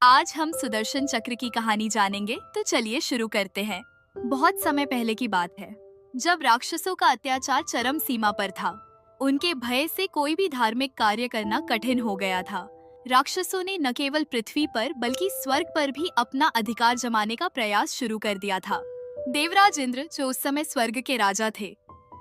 आज हम सुदर्शन चक्र की कहानी जानेंगे, तो चलिए शुरू करते हैं। बहुत समय पहले की बात है, जब राक्षसों का अत्याचार चरम सीमा पर था। उनके भय से कोई भी धार्मिक कार्य करना कठिन हो गया था। राक्षसों ने न केवल पृथ्वी पर बल्कि स्वर्ग पर भी अपना अधिकार जमाने का प्रयास शुरू कर दिया था। देवराज इंद्र, जो उस समय स्वर्ग के राजा थे,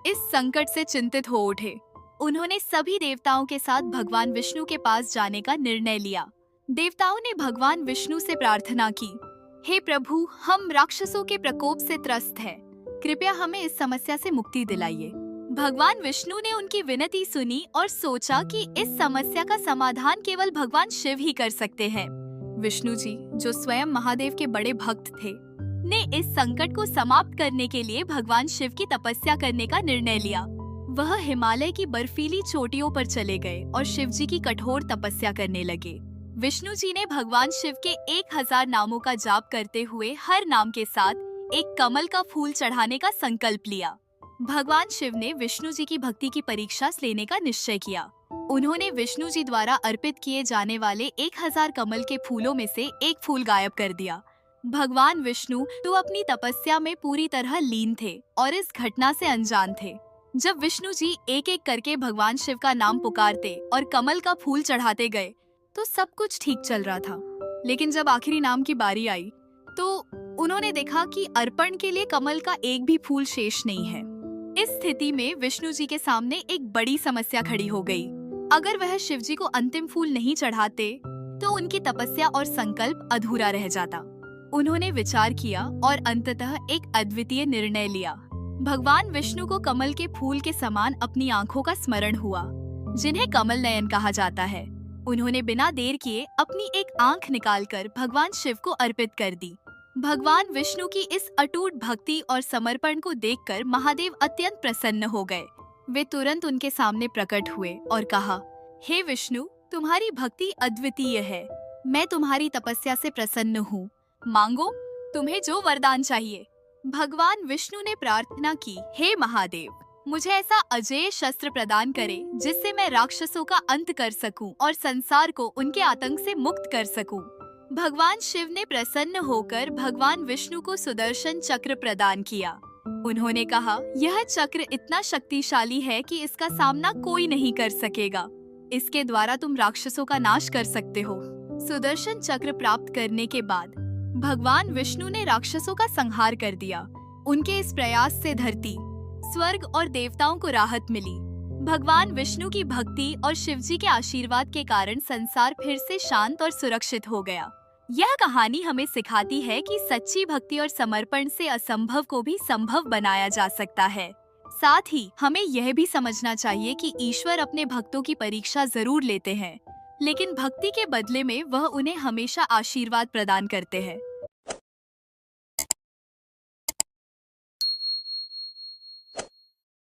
इस संकट से चिंतित हो उठे। उन्होंने सभी देवताओं के साथ भगवान विष्णु के पास जाने का निर्णय लिया। देवताओं ने भगवान विष्णु से प्रार्थना की, हे प्रभु, हम राक्षसों के प्रकोप से त्रस्त हैं। कृपया हमें इस समस्या से मुक्ति दिलाइए। भगवान विष्णु ने उनकी विनती सुनी और सोचा कि इस समस्या का समाधान केवल भगवान शिव ही कर सकते हैं। विष्णु जी, जो स्वयं महादेव के बड़े भक्त थे, ने इस संकट को समाप्त करने के लिए भगवान शिव की तपस्या करने का निर्णय लिया। वह हिमालय की बर्फीली चोटियों पर चले गए और शिव जी की कठोर तपस्या करने लगे। विष्णु जी ने भगवान शिव के 1000 नामों का जाप करते हुए हर नाम के साथ एक कमल का फूल चढ़ाने का संकल्प लिया। भगवान शिव ने विष्णु जी की भक्ति की परीक्षा लेने का निश्चय किया। उन्होंने विष्णु जी द्वारा अर्पित किए जाने वाले 1000 कमल के फूलों में से एक फूल गायब कर दिया। भगवान विष्णु तो अपनी तपस्या में पूरी तरह लीन थे और इस घटना से अनजान थे। जब विष्णु जी एक एक करके भगवान शिव का नाम पुकारते और कमल का फूल चढ़ाते गए, तो सब कुछ ठीक चल रहा था। लेकिन जब आखिरी नाम की बारी आई, तो उन्होंने देखा कि अर्पण के लिए कमल का एक भी फूल शेष नहीं है। इस स्थिति में विष्णु जी के सामने एक बड़ी समस्या खड़ी हो गई। अगर वह शिव जी को अंतिम फूल नहीं चढ़ाते, तो उनकी तपस्या और संकल्प अधूरा रह जाता। उन्होंने विचार किया और अंततः एक अद्वितीय निर्णय लिया। भगवान विष्णु को कमल के फूल के समान अपनी आंखों का स्मरण हुआ, जिन्हें कमल नयन कहा जाता है। उन्होंने बिना देर किए अपनी एक आंख निकालकर भगवान शिव को अर्पित कर दी। भगवान विष्णु की इस अटूट भक्ति और समर्पण को देखकर महादेव अत्यंत प्रसन्न हो गए। वे तुरंत उनके सामने प्रकट हुए और कहा, हे विष्णु, तुम्हारी भक्ति अद्वितीय है। मैं तुम्हारी तपस्या से प्रसन्न हूँ। मांगो, तुम्हें जो वरदान चाहिए। भगवान विष्णु ने प्रार्थना की, हे महादेव, मुझे ऐसा अजेय शस्त्र प्रदान करें जिससे मैं राक्षसों का अंत कर सकूं और संसार को उनके आतंक से मुक्त कर सकूं। भगवान शिव ने प्रसन्न होकर भगवान विष्णु को सुदर्शन चक्र प्रदान किया। उन्होंने कहा, यह चक्र इतना शक्तिशाली है कि इसका सामना कोई नहीं कर सकेगा। इसके द्वारा तुम राक्षसों का नाश कर सकते हो। सुदर्शन चक्र प्राप्त करने के बाद भगवान विष्णु ने राक्षसों का संहार कर दिया। उनके इस प्रयास से धरती, स्वर्ग और देवताओं को राहत मिली। भगवान विष्णु की भक्ति और शिवजी के आशीर्वाद के कारण संसार फिर से शांत और सुरक्षित हो गया। यह कहानी हमें सिखाती है कि सच्ची भक्ति और समर्पण से असंभव को भी संभव बनाया जा सकता है। साथ ही हमें यह भी समझना चाहिए कि ईश्वर अपने भक्तों की परीक्षा जरूर लेते हैं, लेकिन भक्ति के बदले में वह उन्हें हमेशा आशीर्वाद प्रदान करते हैं।